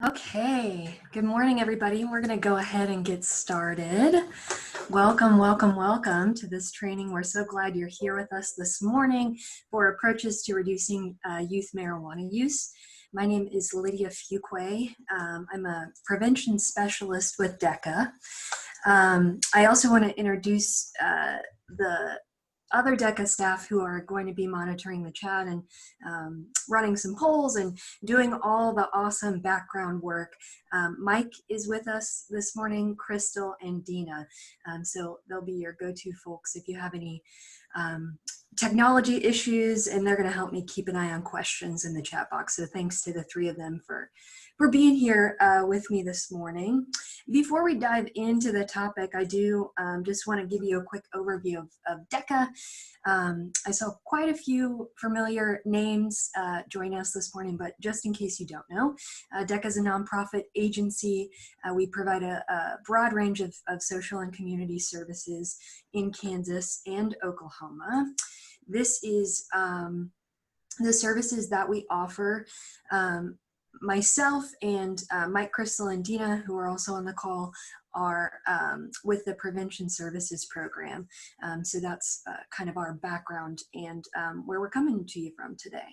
Okay, good morning, everybody. We're going to go ahead and get started. Welcome, welcome, welcome to this training. We're so glad you're here with us this morning for approaches to reducing youth marijuana use. My name is Lydia Fuqua. I'm a prevention specialist with DECA. I also want to introduce the other DECA staff who are going to be monitoring the chat and running some polls and doing all the awesome background work. Mike is with us this morning, Crystal and Dina. So they'll be your go-to folks if you have any technology issues, and they're going to help me keep an eye on questions in the chat box. So thanks to the three of them for being here with me this morning. Before we dive into the topic, I do just want to give you a quick overview of DECA. I saw quite a few familiar names join us this morning, but just in case you don't know, DECA is a nonprofit agency. We provide a broad range of social and community services in Kansas and Oklahoma. This is the services that we offer. Myself and Mike, Crystal, and Dina, who are also on the call, are with the Prevention Services Program. So that's kind of our background and where we're coming to you from today.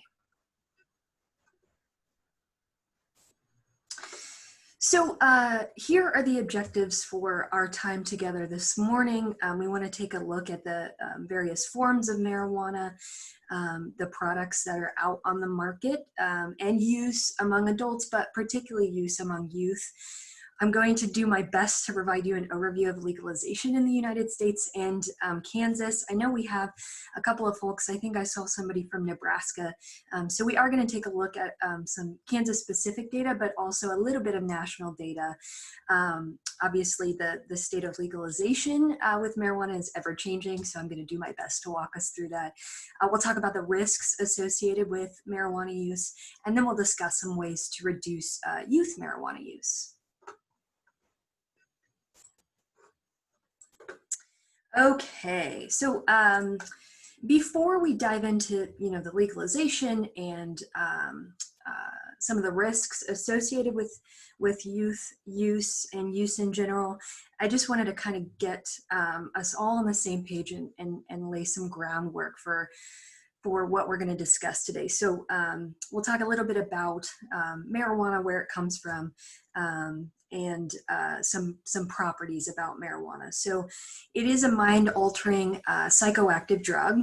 So here are the objectives for our time together this morning. We want to take a look at the various forms of marijuana, the products that are out on the market and use among adults, but particularly use among youth. I'm going to do my best to provide you an overview of legalization in the United States and Kansas. I know we have a couple of folks, I think I saw somebody from Nebraska. So we are going to take a look at some Kansas specific data, but also a little bit of national data. Obviously the state of legalization with marijuana is ever changing, so I'm going to do my best to walk us through that. We'll talk about the risks associated with marijuana use, and then we'll discuss some ways to reduce youth marijuana use. Okay, so before we dive into the legalization and some of the risks associated with youth use and use in general, I just wanted to kind of get us all on the same page and lay some groundwork for what we're going to discuss today. So we'll talk a little bit about marijuana, where it comes from, and some properties about marijuana. So it is a mind-altering psychoactive drug.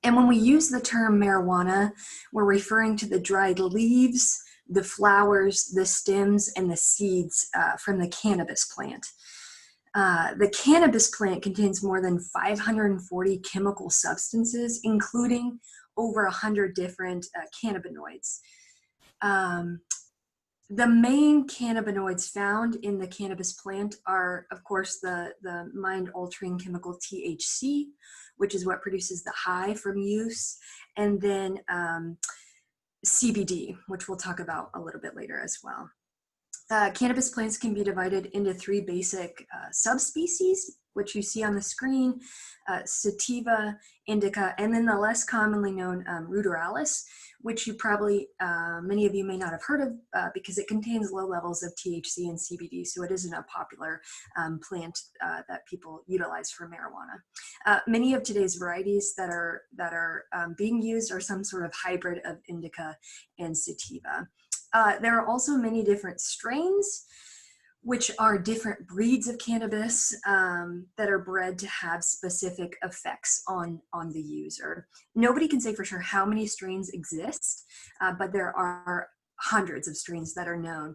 And when we use the term marijuana, we're referring to the dried leaves, the flowers, the stems, and the seeds from the cannabis plant. The cannabis plant contains more than 540 chemical substances, including over 100 different cannabinoids. The main cannabinoids found in the cannabis plant are, of course, the mind-altering chemical THC, which is what produces the high from use, and then CBD, which we'll talk about a little bit later as well. Cannabis plants can be divided into three basic subspecies, which you see on the screen: sativa, indica, and then the less commonly known ruderalis, which you probably, many of you may not have heard of because it contains low levels of THC and CBD, so it isn't a popular plant that people utilize for marijuana. Many of today's varieties that are being used are some sort of hybrid of indica and sativa. There are also many different strains, which are different breeds of cannabis that are bred to have specific effects on the user. Nobody can say for sure how many strains exist, but there are hundreds of strains that are known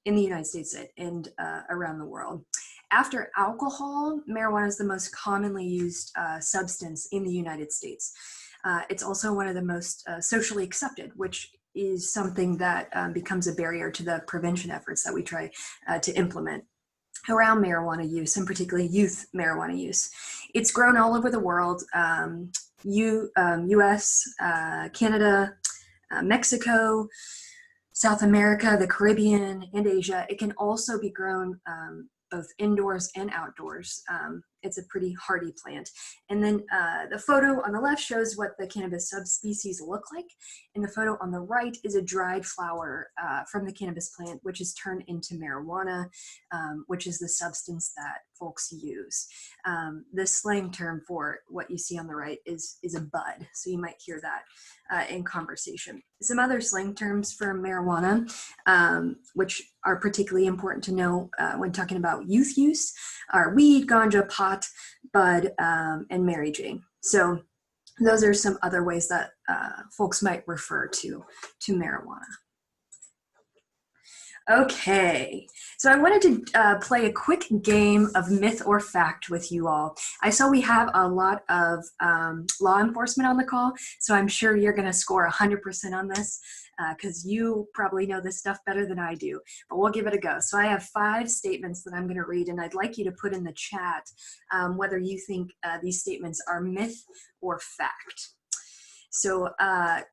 in the United States and around the world. After alcohol, marijuana is the most commonly used substance in the United States. It's also one of the most socially accepted, which is something that becomes a barrier to the prevention efforts that we try to implement around marijuana use, and particularly youth marijuana use. It's grown all over the world, US, Canada, Mexico, South America, the Caribbean, and Asia. It can also be grown both indoors and outdoors. it's a pretty hardy plant. And then the photo on the left shows what the cannabis subspecies look like. And the photo on the right is a dried flower from the cannabis plant, which is turned into marijuana, which is the substance that folks use. The slang term for what you see on the right is a bud. So you might hear that in conversation. Some other slang terms for marijuana, which are particularly important to know when talking about youth use, are weed, ganja, pot, bud, and Mary Jane. So those are some other ways that folks might refer to marijuana. Okay, so I wanted to play a quick game of myth or fact with you all. I saw we have a lot of law enforcement on the call, so I'm sure you're going to score 100% on this because you probably know this stuff better than I do, but we'll give it a go. So I have 5 statements that I'm going to read, and I'd like you to put in the chat whether you think these statements are myth or fact. So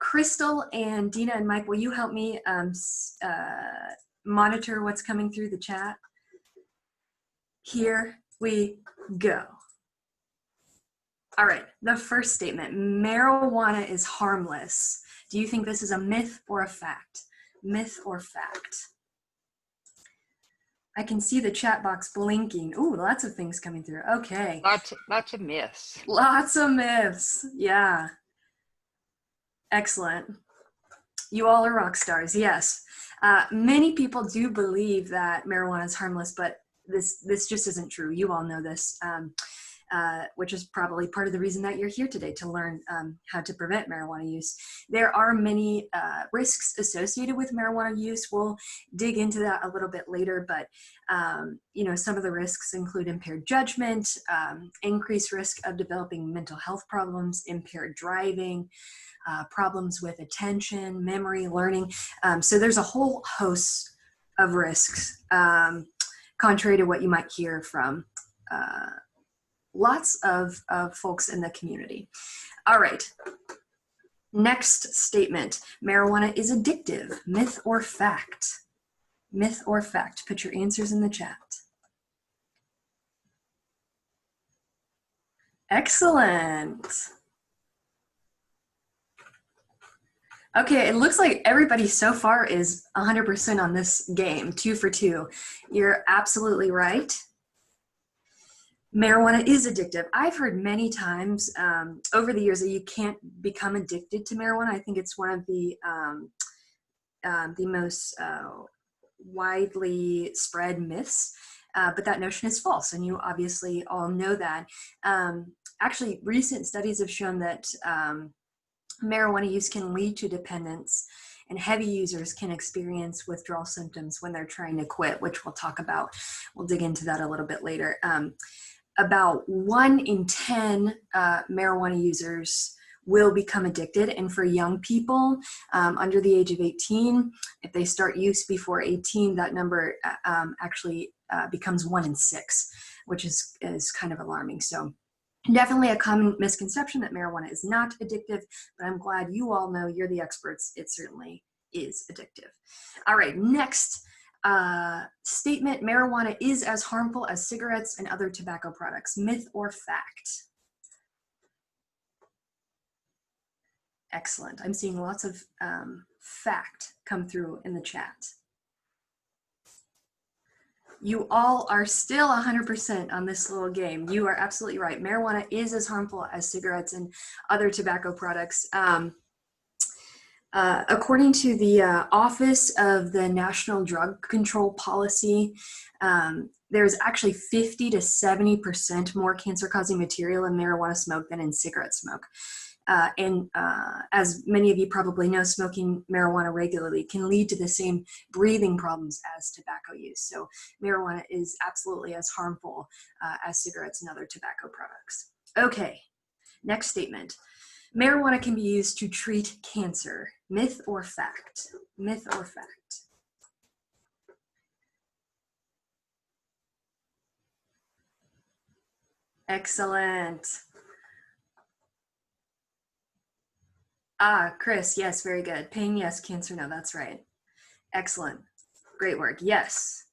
Crystal and Dina and Mike, will you help me monitor what's coming through the chat? Here we go. All right, the first statement, marijuana is harmless. Do you think this is a myth or a fact? Myth or fact? I can see the chat box blinking. Ooh, lots of things coming through. Okay. Lots of myths. Lots of myths, yeah. Excellent. You all are rock stars, yes. Many people do believe that marijuana is harmless, but this just isn't true. You all know this, which is probably part of the reason that you're here today, to learn how to prevent marijuana use. There are many risks associated with marijuana use. We'll dig into that a little bit later, but you know, some of the risks include impaired judgment, increased risk of developing mental health problems, impaired driving, problems with attention, memory, learning. So there's a whole host of risks, contrary to what you might hear from lots of folks in the community. All right, next statement, marijuana is addictive. Myth or fact? Myth or fact? Put your answers in the chat. Excellent. Okay, it looks like everybody so far is 100% on this game, 2 for 2. You're absolutely right. Marijuana is addictive. I've heard many times over the years that you can't become addicted to marijuana. I think it's one of the most widely spread myths, but that notion is false, and you obviously all know that. Actually, recent studies have shown that marijuana use can lead to dependence, and heavy users can experience withdrawal symptoms when they're trying to quit, which we'll talk about. We'll dig into that a little bit later. About 1 in 10 marijuana users will become addicted, and for young people under the age of 18, if they start use before 18, that number actually becomes 1 in 6, which is kind of alarming. So definitely a common misconception that marijuana is not addictive, but I'm glad you all know, you're the experts, it certainly is addictive. All right, next statement, marijuana is as harmful as cigarettes and other tobacco products. Myth or fact? Excellent. I'm seeing lots of fact come through in the chat. You all are still 100% on this little game. You are absolutely right. Marijuana is as harmful as cigarettes and other tobacco products. According to the Office of the National Drug Control Policy, there's actually 50 to 70% more cancer-causing material in marijuana smoke than in cigarette smoke. And as many of you probably know, smoking marijuana regularly can lead to the same breathing problems as tobacco use. So marijuana is absolutely as harmful as cigarettes and other tobacco products. Okay, next statement. Marijuana can be used to treat cancer. Myth or fact? Myth or fact? Excellent. Chris, yes, very good. Pain, yes. Cancer, no, that's right. Excellent. Great work. Yes.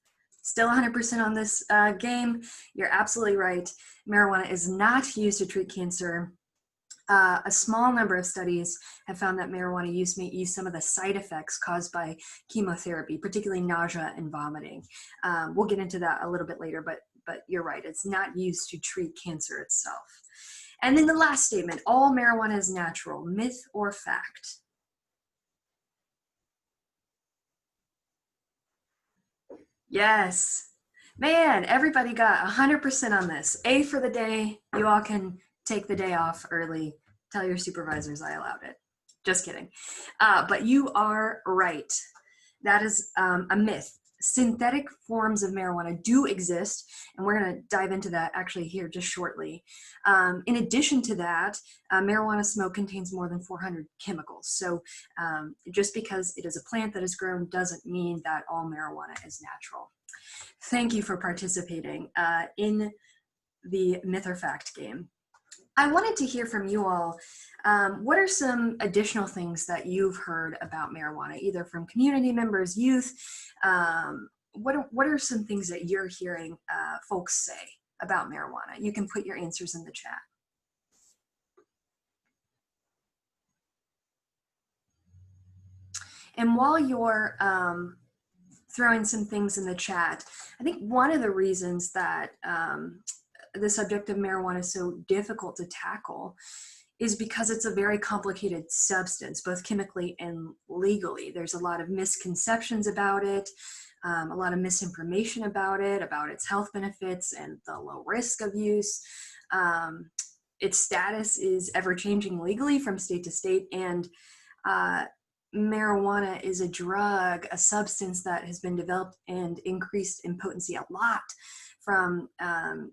Still 100% on this game. You're absolutely right. Marijuana is not used to treat cancer. A small number of studies have found that marijuana use may ease some of the side effects caused by chemotherapy, particularly nausea and vomiting. We'll get into that a little bit later, but you're right. It's not used to treat cancer itself. And then the last statement, all marijuana is natural, myth or fact? Yes. Man, everybody got 100% on this. A for the day. You all can take the day off early. Tell your supervisors I allowed it. Just kidding. But you are right. That is a myth. Synthetic forms of marijuana do exist, and we're going to dive into that actually here just shortly. In addition to that, marijuana smoke contains more than 400 chemicals. So just because it is a plant that is grown doesn't mean that all marijuana is natural. Thank you for participating in the myth or fact game. I wanted to hear from you all. What are some additional things that you've heard about marijuana, either from community members, youth? What are some things that you're hearing folks say about marijuana? You can put your answers in the chat. And while you're throwing some things in the chat, I think one of the reasons that the subject of marijuana is so difficult to tackle is because it's a very complicated substance, both chemically and legally. There's a lot of misconceptions about it, a lot of misinformation about its health benefits and the low risk of use. Its status is ever-changing legally from state to state, and marijuana is a drug, a substance that has been developed and increased in potency a lot from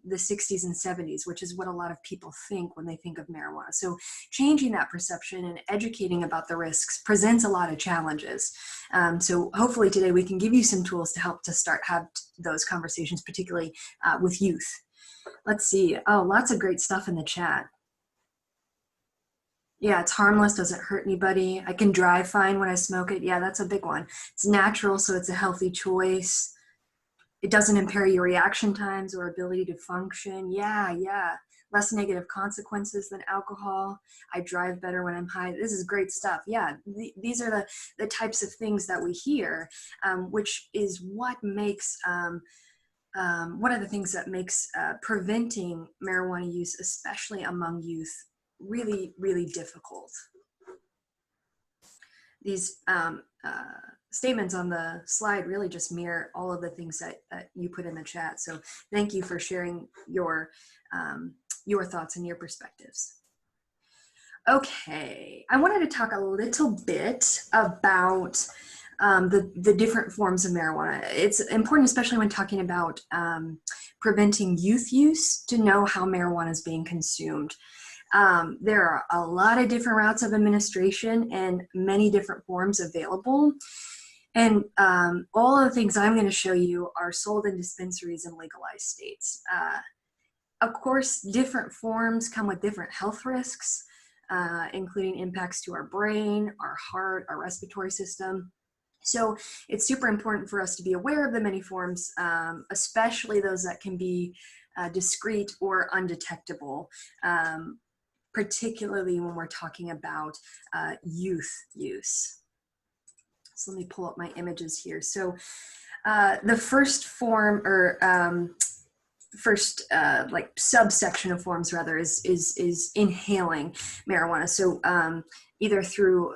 the 60s and 70s, which is what a lot of people think when they think of marijuana. So changing that perception and educating about the risks presents a lot of challenges. So hopefully today we can give you some tools to help to start have those conversations, particularly with youth. Let's see. Oh, lots of great stuff in the chat. Yeah, it's harmless, doesn't hurt anybody. I can drive fine when I smoke it. Yeah, that's a big one. It's natural, so it's a healthy choice. It doesn't impair your reaction times or ability to function. Yeah. Less negative consequences than alcohol. I drive better when I'm high. This is great stuff. Yeah, these are the types of things that we hear, which is what makes, one of the things that makes preventing marijuana use, especially among youth, really, really difficult. These statements on the slide really just mirror all of the things that you put in the chat. So thank you for sharing your thoughts and your perspectives. Okay, I wanted to talk a little bit about the different forms of marijuana. It's important, especially when talking about preventing youth use, to know how marijuana is being consumed. There are a lot of different routes of administration and many different forms available. And all of the things I'm going to show you are sold in dispensaries in legalized states. Of course, different forms come with different health risks, including impacts to our brain, our heart, our respiratory system. So it's super important for us to be aware of the many forms, especially those that can be discreet or undetectable, particularly when we're talking about youth use. So let me pull up my images here. So the first form, or first like subsection of forms rather, is inhaling marijuana. So either through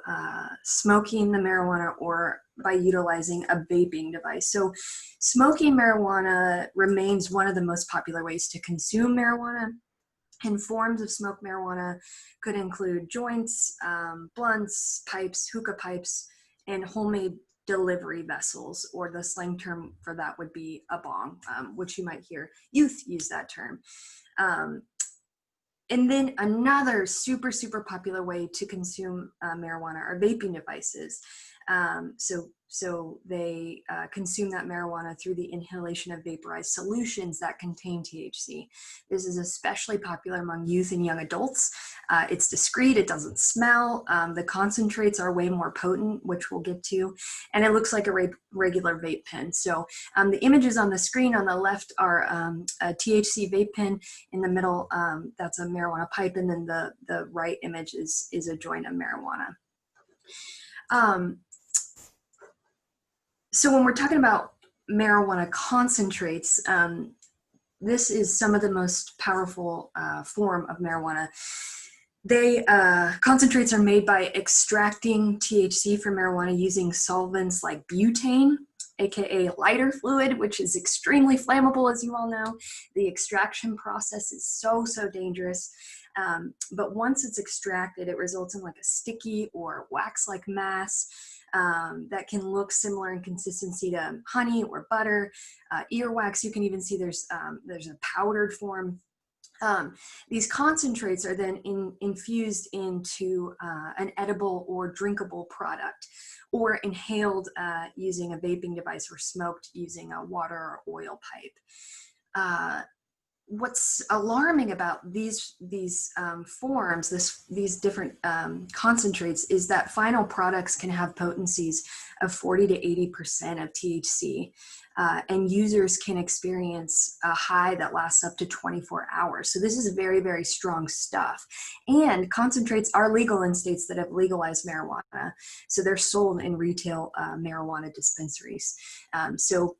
smoking the marijuana or by utilizing a vaping device. So smoking marijuana remains one of the most popular ways to consume marijuana. And forms of smoked marijuana could include joints, blunts, pipes, hookah pipes, and homemade delivery vessels, or the slang term for that would be a bong, which you might hear youth use that term. And then another super popular way to consume marijuana are vaping devices. So they consume that marijuana through the inhalation of vaporized solutions that contain THC. This is especially popular among youth and young adults. It's discreet, it doesn't smell, the concentrates are way more potent, which we'll get to, and it looks like a regular vape pen. So the images on the screen on the left are a THC vape pen. In the middle, that's a marijuana pipe, and then the right image is a joint of marijuana. So when we're talking about marijuana concentrates, this is some of the most powerful form of marijuana. Concentrates are made by extracting THC from marijuana using solvents like butane, aka lighter fluid, which is extremely flammable, as you all know. The extraction process is so dangerous. But once it's extracted, it results in like a sticky or wax-like mass that can look similar in consistency to honey or butter, earwax. You can even see there's a powdered form. These concentrates are then infused into an edible or drinkable product, or inhaled using a vaping device, or smoked using a water or oil pipe. What's alarming about these forms, these different concentrates, is that final products can have potencies of 40 to 80% of THC, and users can experience a high that lasts up to 24 hours. So this is very, very strong stuff. And concentrates are legal in states that have legalized marijuana. So they're sold in retail marijuana dispensaries. So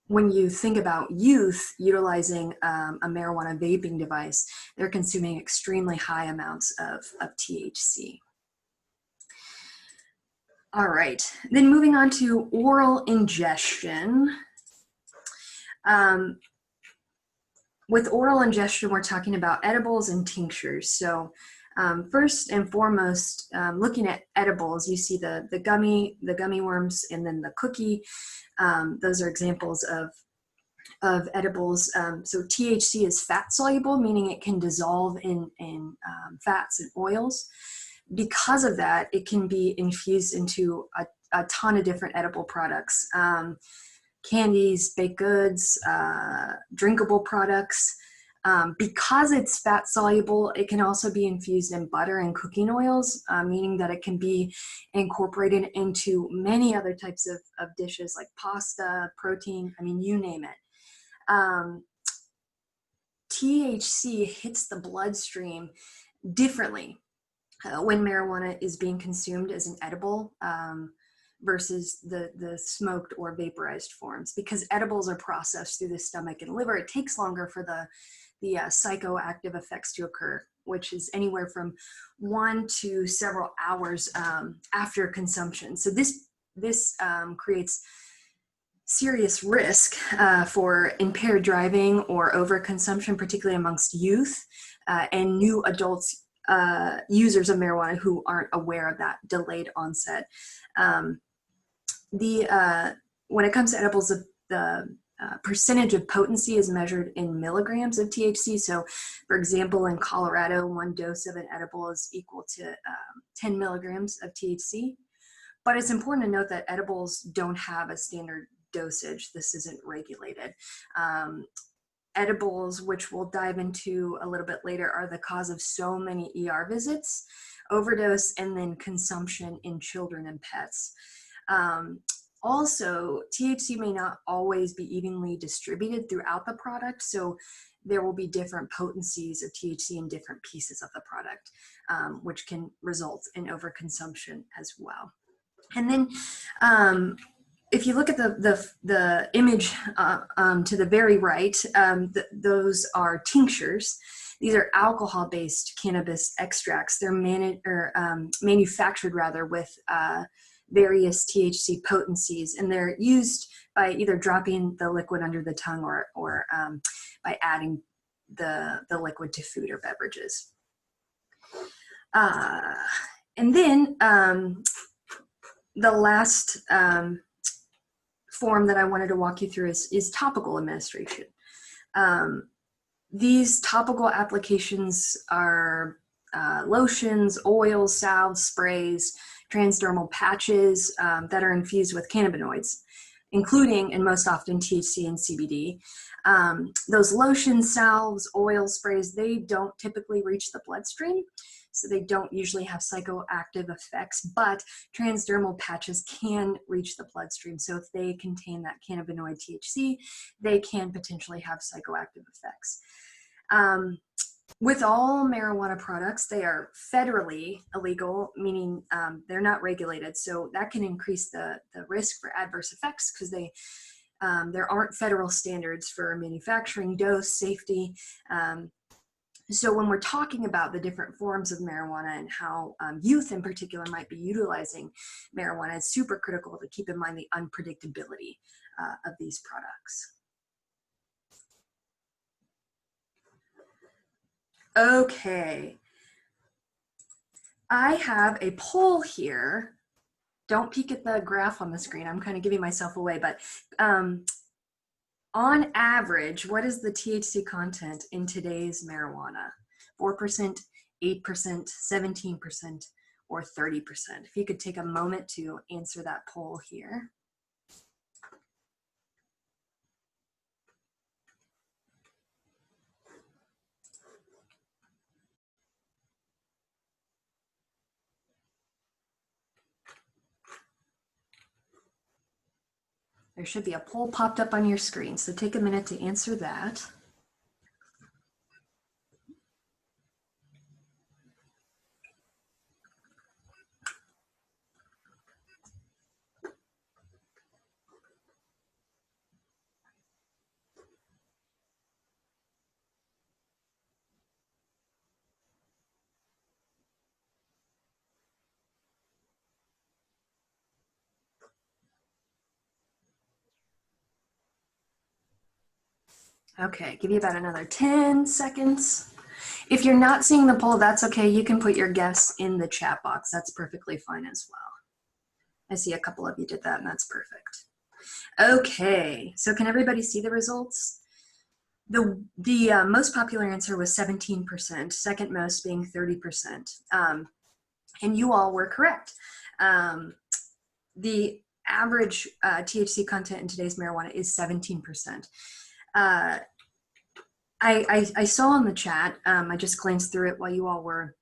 when you think about youth utilizing a marijuana vaping device, they're consuming extremely high amounts of THC. All right, then moving on to oral ingestion. With oral ingestion, we're talking about edibles and tinctures. So first and foremost, looking at edibles, you see the gummy worms, and then the cookie. Those are examples of edibles. So THC is fat soluble, meaning it can dissolve in fats and oils. Because of that, it can be infused into a ton of different edible products. Candies, baked goods, drinkable products. Because it's fat soluble, it can also be infused in butter and cooking oils, meaning that it can be incorporated into many other types of dishes like pasta, protein, I mean, you name it. THC hits the bloodstream differently when marijuana is being consumed as an edible versus the smoked or vaporized forms. Because edibles are processed through the stomach and liver, it takes longer for the psychoactive effects to occur, which is anywhere from 1 to several hours after consumption. So this creates serious risk for impaired driving or overconsumption, particularly amongst youth and new adults, users of marijuana who aren't aware of that delayed onset. When it comes to edibles, the percentage of potency is measured in milligrams of THC. So, for example, in Colorado, 1 dose of an edible is equal to 10 milligrams of THC. But it's important to note that edibles don't have a standard dosage. This isn't regulated. Edibles, which we'll dive into a little bit later, are the cause of so many ER visits, overdose, and then consumption in children and pets. Also, THC may not always be evenly distributed throughout the product, so there will be different potencies of THC in different pieces of the product, which can result in overconsumption as well. And then if you look at the image to the very right, those are tinctures. These are alcohol-based cannabis extracts. They're manufactured rather with various THC potencies, and they're used by either dropping the liquid under the tongue or by adding the liquid to food or beverages. And then the last form that I wanted to walk you through is topical administration. These topical applications are lotions, oils, salves, sprays, transdermal patches that are infused with cannabinoids, including and most often THC and CBD. Those lotions, salves, oil sprays, they don't typically reach the bloodstream, so they don't usually have psychoactive effects, but transdermal patches can reach the bloodstream. So if they contain that cannabinoid THC, they can potentially have psychoactive effects. With all marijuana products, they are federally illegal, meaning they're not regulated. So that can increase the risk for adverse effects because there aren't federal standards for manufacturing, dose, safety. So when we're talking about the different forms of marijuana and how youth in particular might be utilizing marijuana, it's super critical to keep in mind the unpredictability of these products. Okay, I have a poll here. Don't peek at the graph on the screen. I'm kind of giving myself away, but on average, what is the THC content in today's marijuana? 4%, 8%, 17%, or 30%? If you could take a moment to answer that poll here. There should be a poll popped up on your screen, so take a minute to answer that. Okay, give you about another 10 seconds. If you're not seeing the poll, that's okay. You can put your guess in the chat box. That's perfectly fine as well. I see a couple of you did that, and that's perfect. Okay, so can everybody see the results? The most popular answer was 17%, second most being 30%. And you all were correct. The average THC content in today's marijuana is 17%. I saw in the chat, I just glanced through it while you all were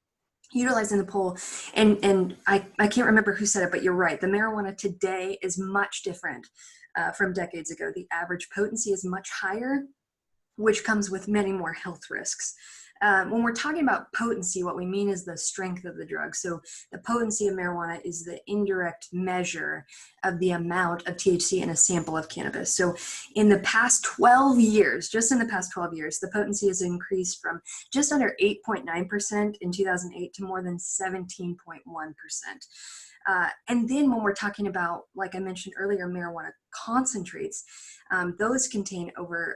utilizing the poll, and I can't remember who said it, but you're right. The marijuana today is much different from decades ago. The average potency is much higher, which comes with many more health risks. When we're talking about potency, what we mean is the strength of the drug. So the potency of marijuana is the indirect measure of the amount of THC in a sample of cannabis. So in the past 12 years, just in the past 12 years, the potency has increased from just under 8.9% in 2008 to more than 17.1%. And then when we're talking about, like I mentioned earlier, marijuana concentrates, those contain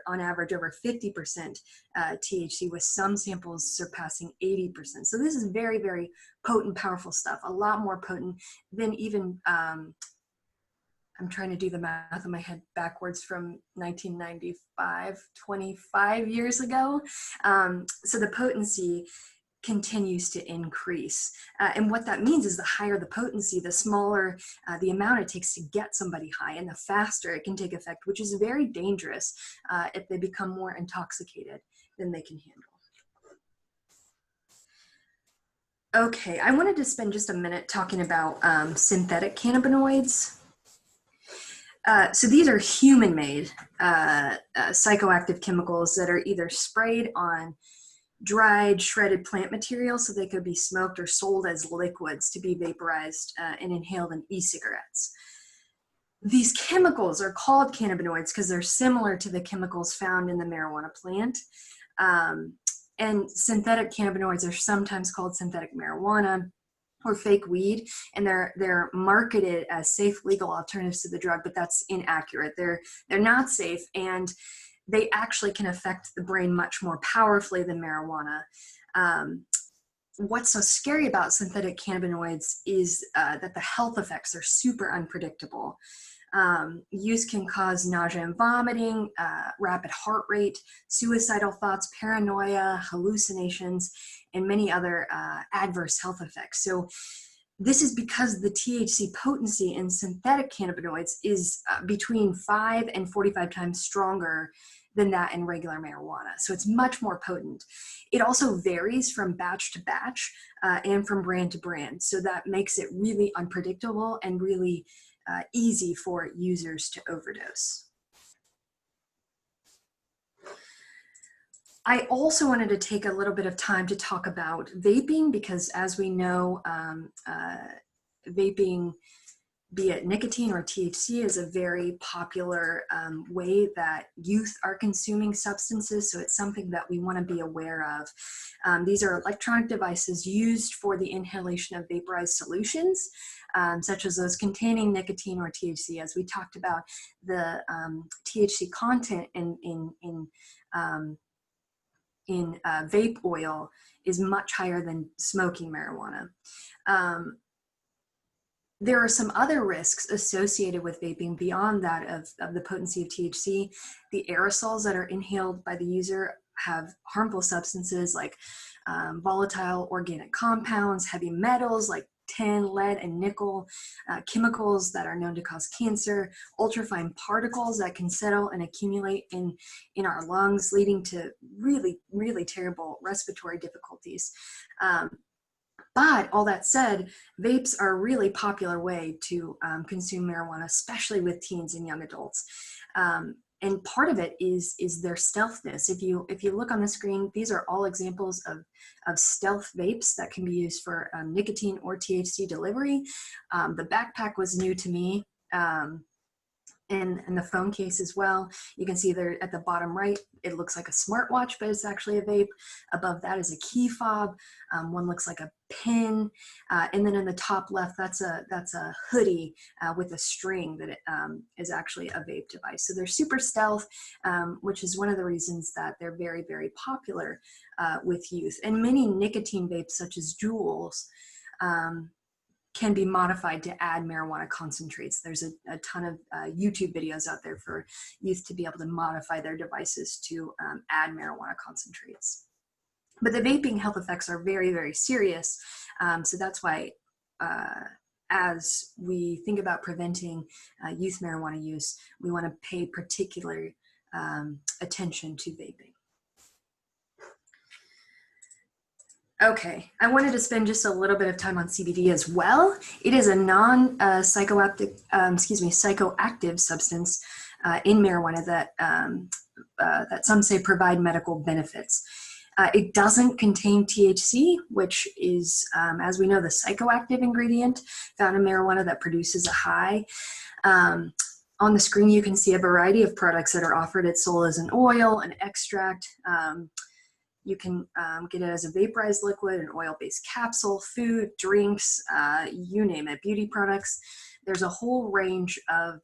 on average, over 50% THC, with some samples surpassing 80%. So this is very, very potent, powerful stuff, a lot more potent than even, I'm trying to do the math in my head backwards, from 1995, 25 years ago. So the potency continues to increase. And what that means is the higher the potency, the smaller the amount it takes to get somebody high, and the faster it can take effect, which is very dangerous if they become more intoxicated than they can handle. Okay, I wanted to spend just a minute talking about synthetic cannabinoids. So these are human-made psychoactive chemicals that are either sprayed on dried, shredded plant material, so they could be smoked or sold as liquids to be vaporized and inhaled in e-cigarettes. These chemicals are called cannabinoids because they're similar to the chemicals found in the marijuana plant. And synthetic cannabinoids are sometimes called synthetic marijuana or fake weed, and they're marketed as safe, legal alternatives to the drug, but that's inaccurate. They're not safe, and they actually can affect the brain much more powerfully than marijuana. What's so scary about synthetic cannabinoids is that the health effects are super unpredictable. Use can cause nausea and vomiting, rapid heart rate, suicidal thoughts, paranoia, hallucinations, and many other adverse health effects. So This is because the THC potency in synthetic cannabinoids is between 5 and 45 times stronger than that in regular marijuana. So it's much more potent. It also varies from batch to batch and from brand to brand. So that makes it really unpredictable and really easy for users to overdose. I also wanted to take a little bit of time to talk about vaping because, as we know, vaping, be it nicotine or THC, is a very popular way that youth are consuming substances, so it's something that we want to be aware of. These are electronic devices used for the inhalation of vaporized solutions, such as those containing nicotine or THC. As we talked about, the THC content in vape oil is much higher than smoking marijuana. There are some other risks associated with vaping beyond that of the potency of THC. The aerosols that are inhaled by the user have harmful substances like volatile organic compounds, heavy metals like tin, lead, and nickel, chemicals that are known to cause cancer, ultrafine particles that can settle and accumulate in our lungs, leading to really, really terrible respiratory difficulties. But all that said, vapes are a really popular way to consume marijuana, especially with teens and young adults. And part of it is their stealthness. If you look on the screen, these are all examples of stealth vapes that can be used for nicotine or THC delivery. The backpack was new to me. And the phone case as well. You can see there at the bottom right, it looks like a smartwatch, but it's actually a vape. Above that is a key fob. One looks like a pin. And then in the top left, that's a hoodie with a string that is actually a vape device. So they're super stealth, which is one of the reasons that they're very, very popular with youth. And many nicotine vapes, such as Juuls, can be modified to add marijuana concentrates. There's a ton of YouTube videos out there for youth to be able to modify their devices to add marijuana concentrates. But the vaping health effects are very, very serious. So that's why as we think about preventing youth marijuana use, we want to pay particular attention to vaping. Okay, I wanted to spend just a little bit of time on CBD as well. It is a non-psychoactive substance in marijuana that some say provide medical benefits. It doesn't contain THC, which is, as we know, the psychoactive ingredient found in marijuana that produces a high. On the screen, you can see a variety of products that are offered. It's sold as an oil, an extract. You can get it as a vaporized liquid, an oil-based capsule, food, drinks, you name it, beauty products. There's a whole range of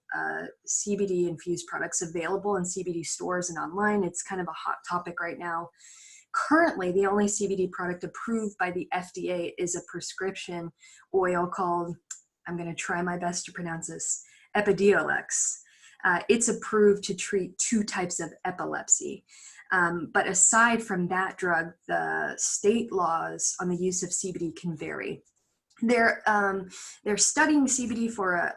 CBD-infused products available in CBD stores and online. It's kind of a hot topic right now. Currently, the only CBD product approved by the FDA is a prescription oil called, I'm going to try my best to pronounce this, Epidiolex. It's approved to treat 2 types of epilepsy. But aside from that drug, the state laws on the use of CBD can vary. They're studying CBD for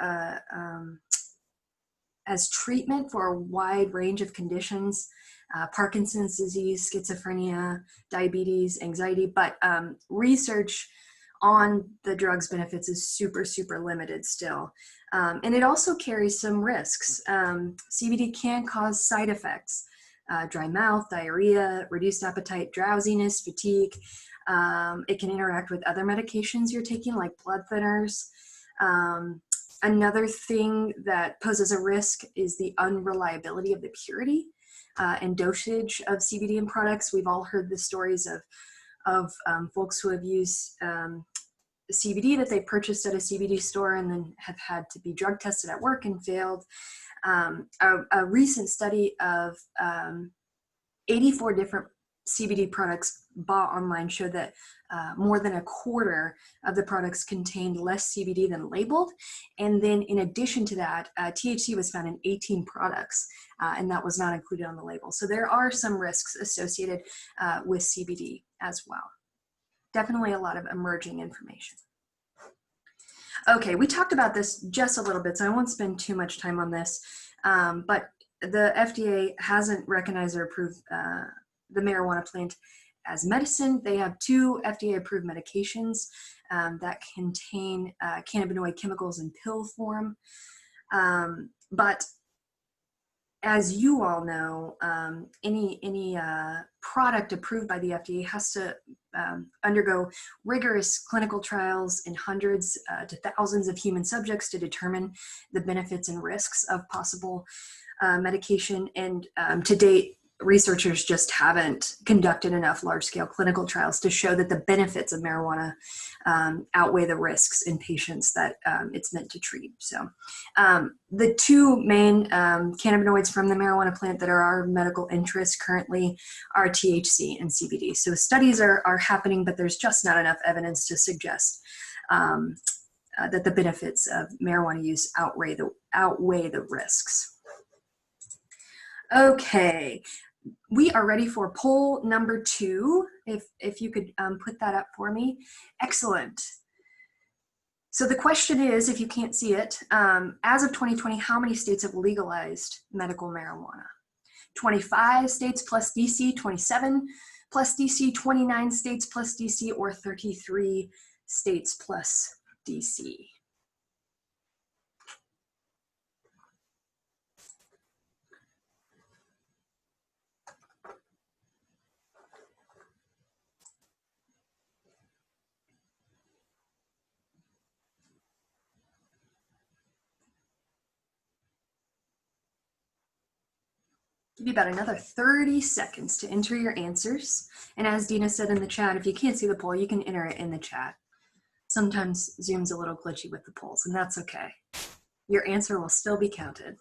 as treatment for a wide range of conditions, Parkinson's disease, schizophrenia, diabetes, anxiety, but research on the drug's benefits is super, super limited still. And it also carries some risks. CBD can cause side effects. Dry mouth, diarrhea, reduced appetite, drowsiness, fatigue. It can interact with other medications you're taking, like blood thinners. Another thing that poses a risk is the unreliability of the purity and dosage of CBD in products. We've all heard the stories of folks who have used CBD that they purchased at a CBD store and then have had to be drug tested at work and failed. A recent study of 84 different CBD products bought online showed that more than a quarter of the products contained less CBD than labeled. And then in addition to that, THC was found in 18 products, and that was not included on the label. So there are some risks associated with CBD as well. Definitely a lot of emerging information. Okay, we talked about this just a little bit, so I won't spend too much time on this. But the FDA hasn't recognized or approved the marijuana plant as medicine. They have 2 FDA-approved medications that contain cannabinoid chemicals in pill form. But as you all know, any product approved by the FDA has to undergo rigorous clinical trials in hundreds to thousands of human subjects to determine the benefits and risks of possible medication. And to date, researchers just haven't conducted enough large-scale clinical trials to show that the benefits of marijuana outweigh the risks in patients that it's meant to treat. So the 2 main cannabinoids from the marijuana plant that are our medical interest currently are THC and CBD. So studies are happening, but there's just not enough evidence to suggest that the benefits of marijuana use outweigh the risks. Okay, we are ready for poll number 2. If you could put that up for me. Excellent. So the question is, if you can't see it, as of 2020, how many states have legalized medical marijuana? 25 states plus DC, 27 plus DC, 29 states plus DC, or 33 states plus DC? Give you about another 30 seconds to enter your answers. And as Dina said in the chat, if you can't see the poll, you can enter it in the chat. Sometimes Zoom's a little glitchy with the polls, and that's okay. Your answer will still be counted.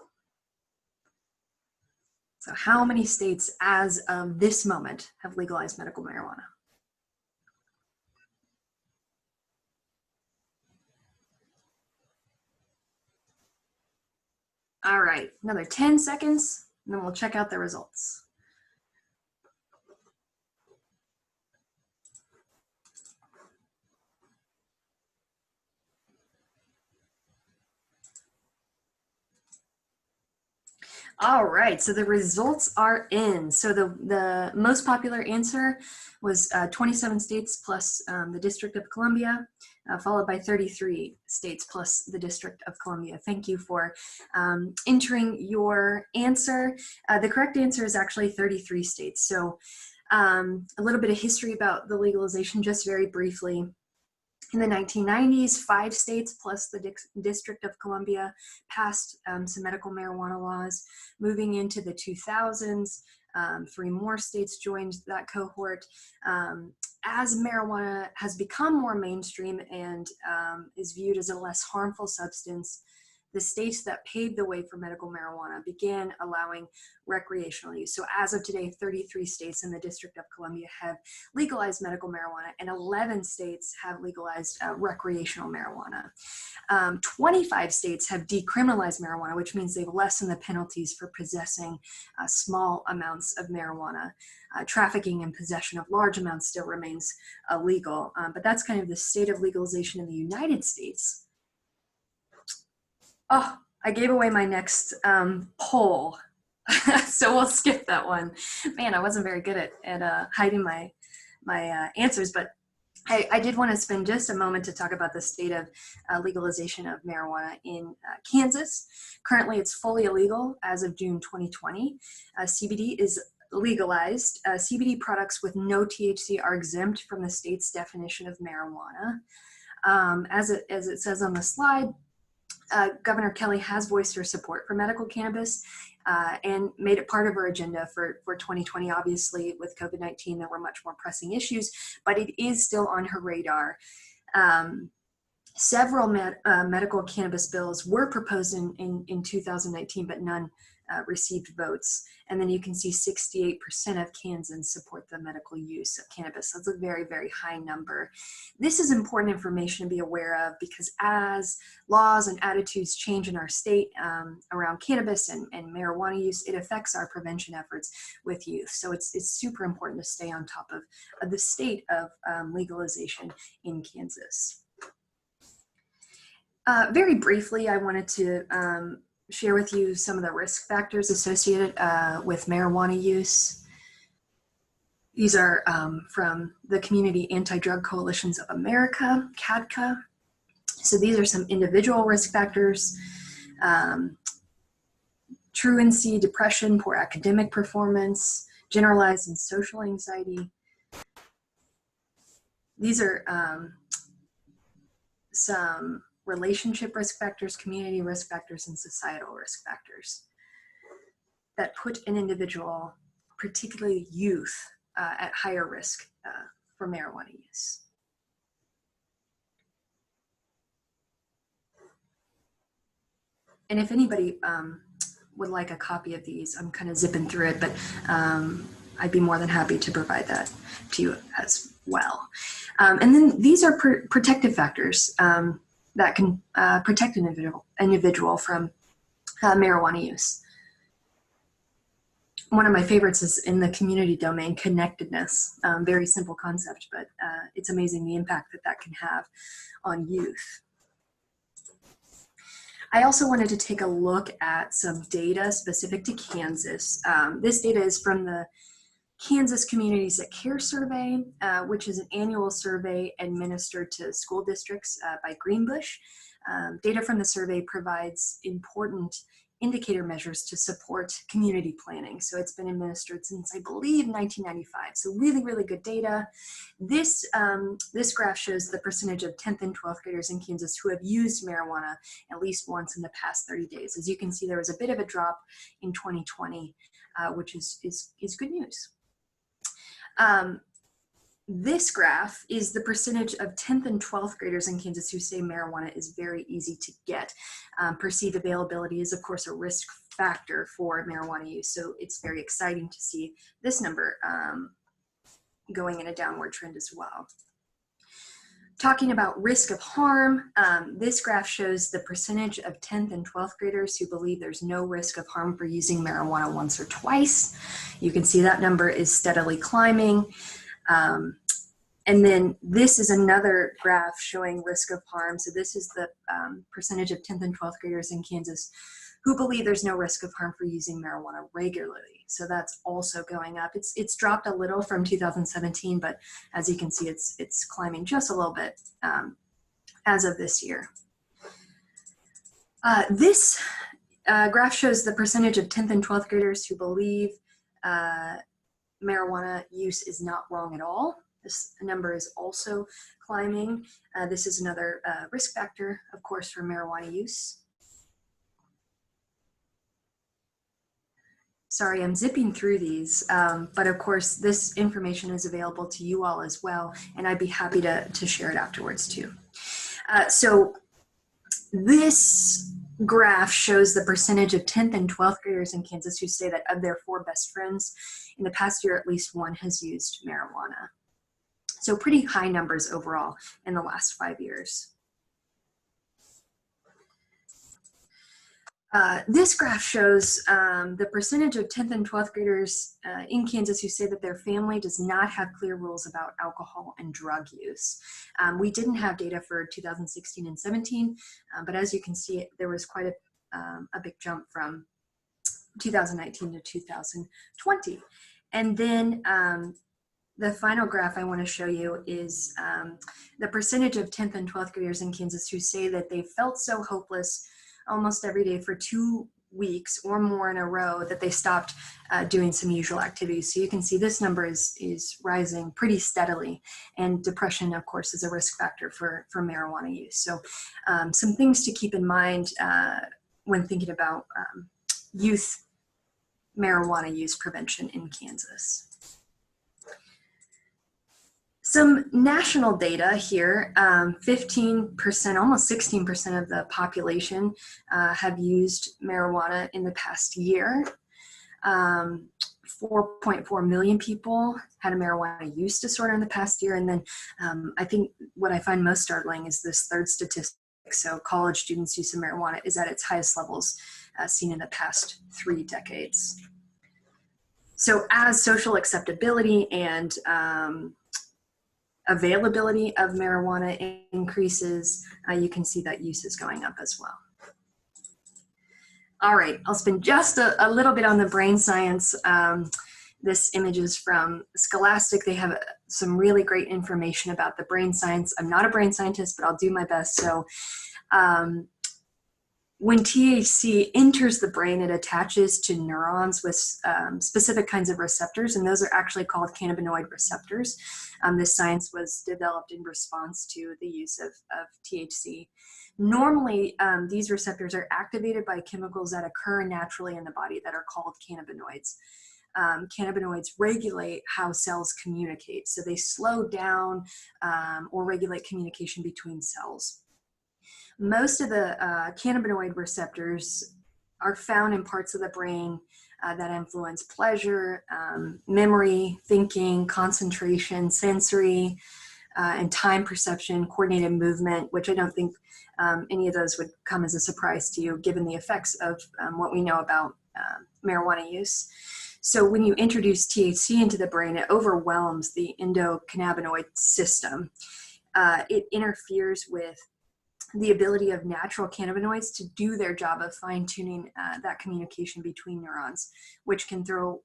So how many states as of this moment have legalized medical marijuana? All right, another 10 seconds, and then we'll check out the results. All right, so the results are in. So the most popular answer was 27 states plus the District of Columbia, followed by 33 states plus the District of Columbia. Thank you for entering your answer. The correct answer is actually 33 states. So a little bit of history about the legalization, just very briefly. In the 1990s, 5 states plus the District of Columbia passed some medical marijuana laws. Moving into the 2000s, 3 more states joined that cohort. As marijuana has become more mainstream and is viewed as a less harmful substance, the states that paved the way for medical marijuana began allowing recreational use. So as of today, 33 states in the District of Columbia have legalized medical marijuana, and 11 states have legalized recreational marijuana. 25 states have decriminalized marijuana, which means they've lessened the penalties for possessing small amounts of marijuana. Trafficking and possession of large amounts still remains illegal, but that's kind of the state of legalization in the United States. Oh, I gave away my next poll, so we'll skip that one. Man, I wasn't very good at hiding my answers, but I did want to spend just a moment to talk about the state of legalization of marijuana in Kansas. Currently, it's fully illegal as of June 2020. CBD is legalized. CBD products with no THC are exempt from the state's definition of marijuana. As it says on the slide, Governor Kelly has voiced her support for medical cannabis and made it part of her agenda for 2020. Obviously, with COVID-19, there were much more pressing issues, but it is still on her radar. Several medical cannabis bills were proposed in 2019, but none received votes. And then you can see 68% of Kansans support the medical use of cannabis. That's a very, very high number. This is important information to be aware of because as laws and attitudes change in our state around cannabis and marijuana use, it affects our prevention efforts with youth. So it's super important to stay on top of the state of legalization in Kansas. Very briefly, I wanted to share with you some of the risk factors associated with marijuana use. These are from the Community Anti-Drug Coalitions of America, CADCA. So these are some individual risk factors: truancy, depression, poor academic performance, generalized and social anxiety. These are some relationship risk factors, community risk factors, and societal risk factors that put an individual, particularly youth, at higher risk for marijuana use. And if anybody would like a copy of these, I'm kind of zipping through it, but I'd be more than happy to provide that to you as well. And then these are protective factors that can protect an individual from marijuana use. One of my favorites is in the community domain, connectedness. Very simple concept, but it's amazing the impact that that can have on youth. I also wanted to take a look at some data specific to Kansas. This data is from the Kansas Communities That Care Survey, which is an annual survey administered to school districts by Greenbush. Data from the survey provides important indicator measures to support community planning. So it's been administered since, I believe, 1995. So really, really good data. This graph shows the percentage of 10th and 12th graders in Kansas who have used marijuana at least once in the past 30 days. As you can see, there was a bit of a drop in 2020, which is good news. This graph is the percentage of 10th and 12th graders in Kansas who say marijuana is very easy to get. Perceived availability is, of course, a risk factor for marijuana use, so it's very exciting to see this number going in a downward trend as well. Talking about risk of harm, this graph shows the percentage of 10th and 12th graders who believe there's no risk of harm for using marijuana once or twice. You can see that number is steadily climbing. And then this is another graph showing risk of harm. So this is the percentage of 10th and 12th graders in Kansas who believe there's no risk of harm for using marijuana regularly. So that's also going up. It's dropped a little from 2017, but as you can see, it's climbing just a little bit as of this year. This graph shows the percentage of 10th and 12th graders who believe marijuana use is not wrong at all. This number is also climbing. This is another risk factor, of course, for marijuana use. Sorry, I'm zipping through these, but of course, this information is available to you all as well, and I'd be happy to share it afterwards too. So this graph shows the percentage of 10th and 12th graders in Kansas who say that of their 4 best friends, in the past year, at least one has used marijuana. So pretty high numbers overall in the last 5 years. This graph shows the percentage of 10th and 12th graders in Kansas who say that their family does not have clear rules about alcohol and drug use. We didn't have data for 2016 and 17, but as you can see, there was quite a big jump from 2019 to 2020. And then the final graph I want to show you is the percentage of 10th and 12th graders in Kansas who say that they felt so hopeless almost every day for 2 weeks or more in a row that they stopped doing some usual activities. So you can see this number is rising pretty steadily, and depression, of course, is a risk factor for marijuana use. So some things to keep in mind when thinking about youth marijuana use prevention in Kansas. Some national data here, 15%, almost 16% of the population have used marijuana in the past year. 4.4 million people had a marijuana use disorder in the past year. And then I think what I find most startling is this third statistic. So college students' use of marijuana is at its highest levels seen in the past 3 decades. So as social acceptability and availability of marijuana increases, you can see that use is going up as well. All right, I'll spend just a little bit on the brain science. This image is from Scholastic. They have some really great information about the brain science. I'm not a brain scientist, but I'll do my best. So when THC enters the brain, it attaches to neurons with specific kinds of receptors, and those are actually called cannabinoid receptors. This science was developed in response to the use of THC. Normally, these receptors are activated by chemicals that occur naturally in the body that are called cannabinoids. Cannabinoids regulate how cells communicate, so they slow down or regulate communication between cells. Most of the cannabinoid receptors are found in parts of the brain that influence pleasure, memory, thinking, concentration, sensory, and time perception, coordinated movement, which I don't think any of those would come as a surprise to you, given the effects of what we know about marijuana use. So when you introduce THC into the brain, it overwhelms the endocannabinoid system. It interferes with the ability of natural cannabinoids to do their job of fine-tuning that communication between neurons, which can throw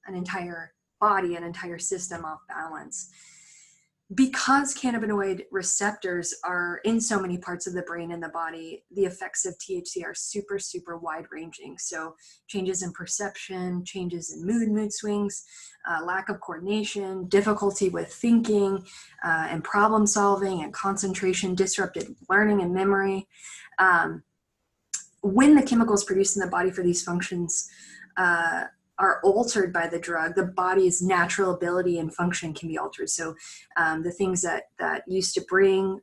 an entire body, an entire system off balance. Because cannabinoid receptors are in so many parts of the brain and the body, the effects of THC are super, super wide-ranging. So changes in perception, changes in mood swings, lack of coordination, difficulty with thinking and problem solving and concentration, disrupted learning and memory. When the chemicals produced in the body for these functions are altered by the drug, the body's natural ability and function can be altered. So the things that used to bring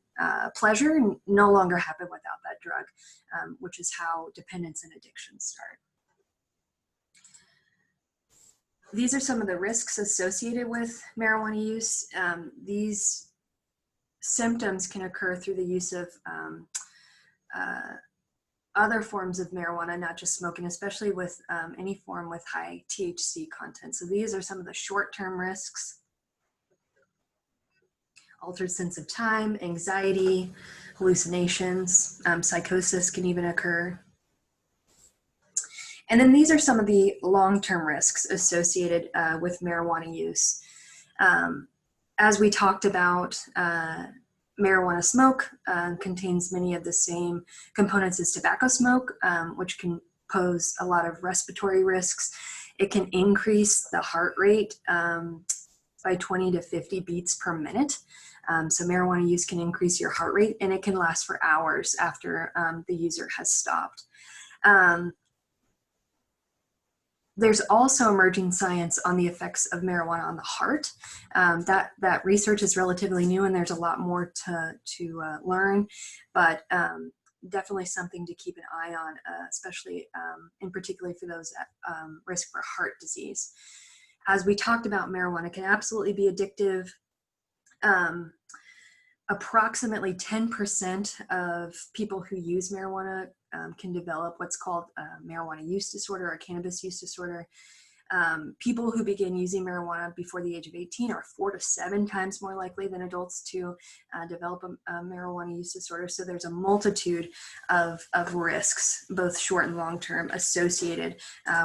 pleasure no longer happen without that drug, which is how dependence and addiction start. These are some of the risks associated with marijuana use. These symptoms can occur through the use of other forms of marijuana, not just smoking, especially with any form with high THC content. So these are some of the short-term risks. Altered sense of time, anxiety, hallucinations, psychosis can even occur. And then these are some of the long-term risks associated with marijuana use. As we talked about, marijuana smoke contains many of the same components as tobacco smoke, which can pose a lot of respiratory risks. It can increase the heart rate by 20 to 50 beats per minute. So marijuana use can increase your heart rate, and it can last for hours after the user has stopped. There's also emerging science on the effects of marijuana on the heart. That research is relatively new, and there's a lot more to learn, but definitely something to keep an eye on, especially in particular for those at risk for heart disease. As we talked about, marijuana can absolutely be addictive. Approximately 10% of people who use marijuana can develop what's called marijuana use disorder or cannabis use disorder. People who begin using marijuana before the age of 18 are 4 to 7 times more likely than adults to develop a marijuana use disorder. So there's a multitude of risks, both short and long term, associated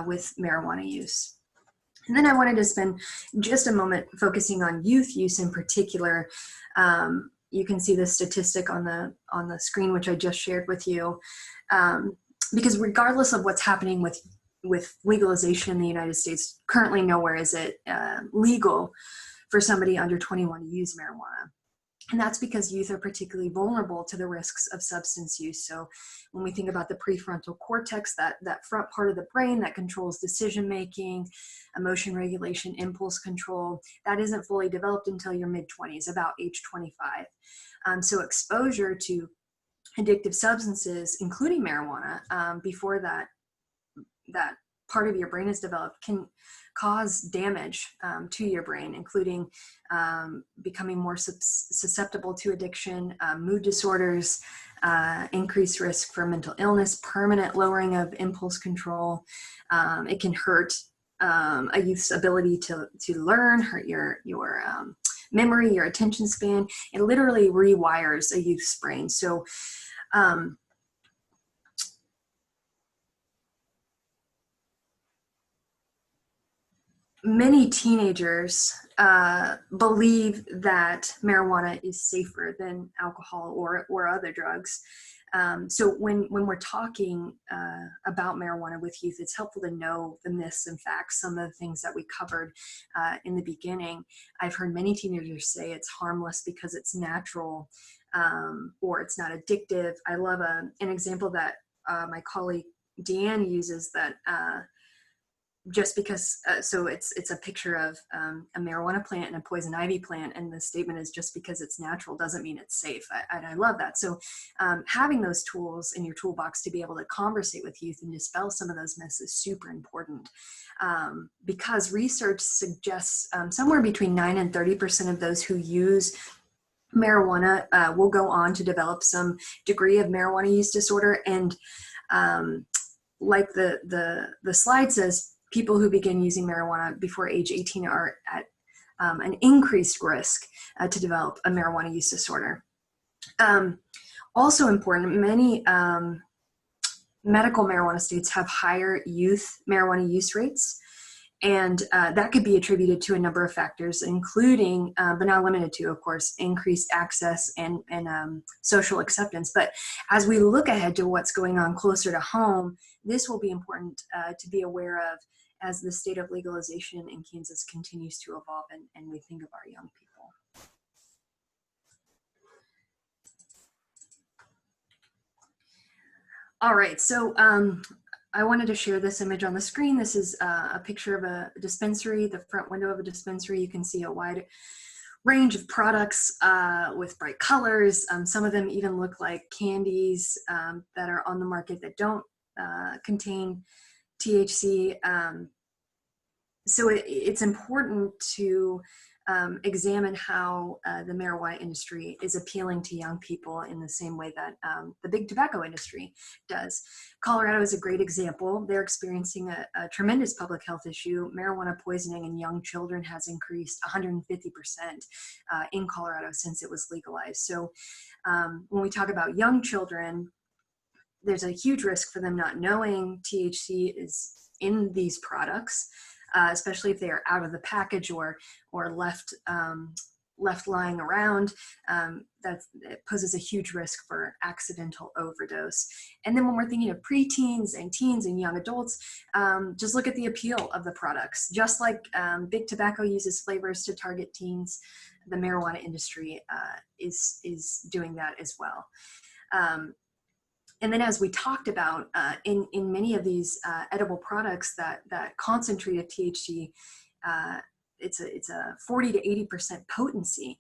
with marijuana use. And then I wanted to spend just a moment focusing on youth use in particular. You can see the statistic on the screen, which I just shared with you. Because regardless of what's happening with legalization in the United States, currently nowhere is it legal for somebody under 21 to use marijuana. And that's because youth are particularly vulnerable to the risks of substance use. So when we think about the prefrontal cortex, that front part of the brain that controls decision-making, emotion regulation, impulse control, that isn't fully developed until your mid-20s, about age 25. So exposure to addictive substances, including marijuana, before that part of your brain is developed, can cause damage to your brain, including becoming more susceptible to addiction, mood disorders, increased risk for mental illness, permanent lowering of impulse control. It can hurt a youth's ability to learn, hurt your memory, your attention span. It literally rewires a youth's brain. So many teenagers believe that marijuana is safer than alcohol or other drugs. So when we're talking about marijuana with youth, it's helpful to know the myths and facts, some of the things that we covered in the beginning. I've heard many teenagers say it's harmless because it's natural, or it's not addictive. I love an example that my colleague Deanne uses, that just because, so it's a picture of a marijuana plant and a poison ivy plant, and the statement is, just because it's natural doesn't mean it's safe. I love that. So having those tools in your toolbox to be able to conversate with youth and dispel some of those myths is super important, because research suggests somewhere between 9 and 30% of those who use marijuana will go on to develop some degree of marijuana use disorder. And like the slide says, people who begin using marijuana before age 18 are at an increased risk to develop a marijuana use disorder. Also important, many medical marijuana states have higher youth marijuana use rates, and that could be attributed to a number of factors, including, but not limited to, of course, increased access and social acceptance. But as we look ahead to what's going on closer to home, this will be important to be aware of as the state of legalization in Kansas continues to evolve, and we think of our young people. All right, so I wanted to share this image on the screen. This is a picture of a dispensary, the front window of a dispensary. You can see a wide range of products with bright colors. Some of them even look like candies that are on the market that don't contain THC. So it's important to examine how the marijuana industry is appealing to young people in the same way that the big tobacco industry does. Colorado is a great example. They're experiencing a tremendous public health issue. Marijuana poisoning in young children has increased 150% in Colorado since it was legalized. So when we talk about young children, there's a huge risk for them not knowing THC is in these products, especially if they are out of the package or left lying around. It poses a huge risk for accidental overdose. And then when we're thinking of preteens and teens and young adults, just look at the appeal of the products. Just like big tobacco uses flavors to target teens, the marijuana industry is doing that as well. And then, as we talked about, in many of these edible products that concentrate of THC, it's a 40 to 80% potency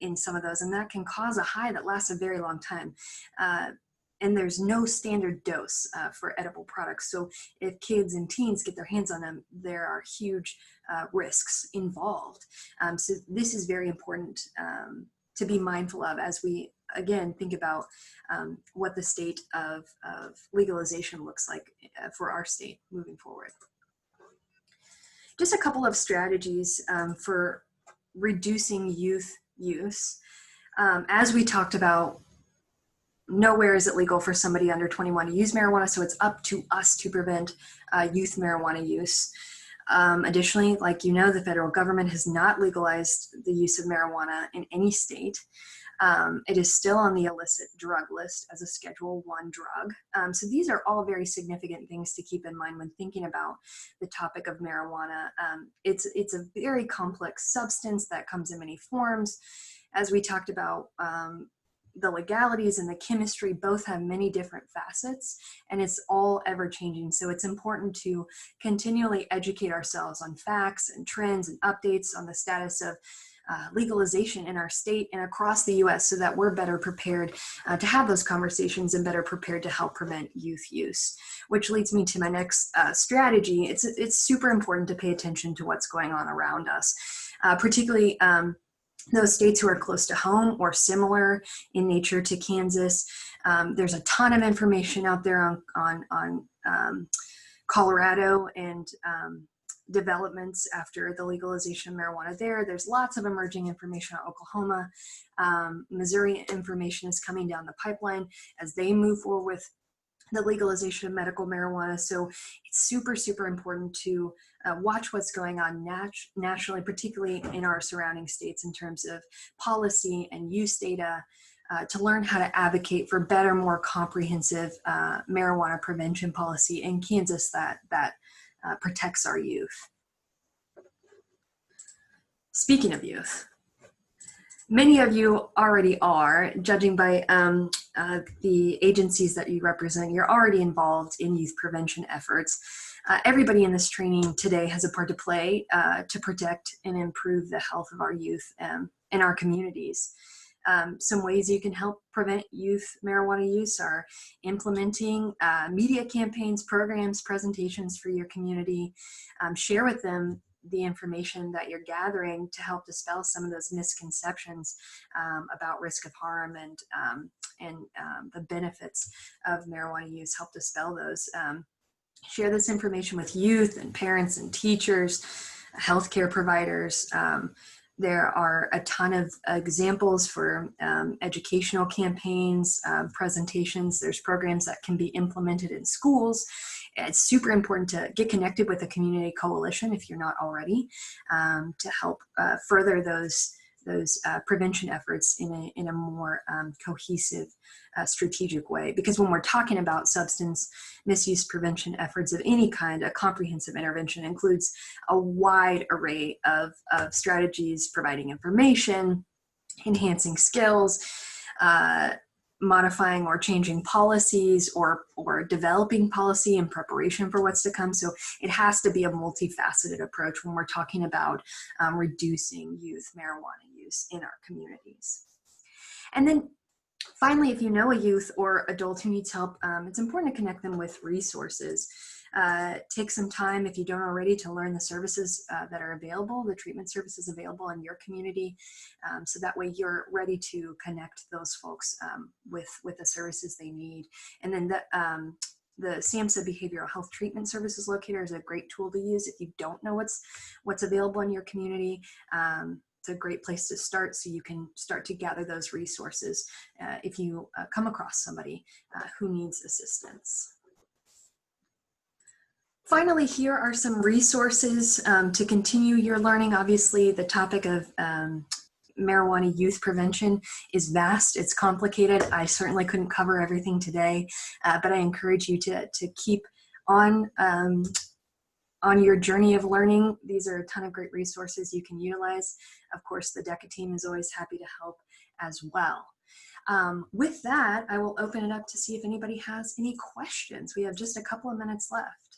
in some of those, and that can cause a high that lasts a very long time. And there's no standard dose for edible products. So if kids and teens get their hands on them, there are huge risks involved. So this is very important to be mindful of as we, again, think about what the state of legalization looks like for our state moving forward. Just a couple of strategies for reducing youth use. As we talked about, nowhere is it legal for somebody under 21 to use marijuana, so it's up to us to prevent youth marijuana use. Additionally, like you know, the federal government has not legalized the use of marijuana in any state. It is still on the illicit drug list as a Schedule I drug. So these are all very significant things to keep in mind when thinking about the topic of marijuana. It's a very complex substance that comes in many forms. As we talked about, the legalities and the chemistry both have many different facets, and it's all ever changing. So it's important to continually educate ourselves on facts and trends and updates on the status of legalization in our state and across the US, so that we're better prepared to have those conversations and better prepared to help prevent youth use. Which leads me to my next strategy. It's super important to pay attention to what's going on around us, particularly those states who are close to home or similar in nature to Kansas. There's a ton of information out there on Colorado and developments after the legalization of marijuana there. There's lots of emerging information on Oklahoma. Missouri information is coming down the pipeline as they move forward with the legalization of medical marijuana. So it's super, super important to watch what's going on nationally, particularly in our surrounding states in terms of policy and use data, to learn how to advocate for better, more comprehensive marijuana prevention policy in Kansas that protects our youth. Speaking of youth, many of you already are, judging by the agencies that you represent, you're already involved in youth prevention efforts. Everybody in this training today has a part to play to protect and improve the health of our youth in our communities. Some ways you can help prevent youth marijuana use are implementing media campaigns, programs, presentations for your community. Share with them the information that you're gathering to help dispel some of those misconceptions about risk of harm and the benefits of marijuana use. Help dispel those. Share this information with youth and parents and teachers, healthcare providers. There are a ton of examples for educational campaigns, presentations. There's programs that can be implemented in schools. It's super important to get connected with a community coalition if you're not already, to help further those prevention efforts in a more cohesive, strategic way. Because when we're talking about substance misuse prevention efforts of any kind, a comprehensive intervention includes a wide array of strategies, providing information, enhancing skills, modifying or changing policies, or developing policy in preparation for what's to come. So it has to be a multifaceted approach when we're talking about reducing youth marijuana use in our communities. And then finally, if you know a youth or adult who needs help, it's important to connect them with resources. Take some time, if you don't already, to learn the services that are available, the treatment services available in your community, so that way you're ready to connect those folks with the services they need. And then the SAMHSA Behavioral Health Treatment Services Locator is a great tool to use if you don't know what's available in your community. It's a great place to start, so you can start to gather those resources if you come across somebody who needs assistance. Finally, here are some resources to continue your learning. Obviously, the topic of marijuana youth prevention is vast, it's complicated. I certainly couldn't cover everything today, but I encourage you to keep on your journey of learning. These are a ton of great resources you can utilize. Of course, the DECA team is always happy to help as well. With that, I will open it up to see if anybody has any questions. We have just a couple of minutes left.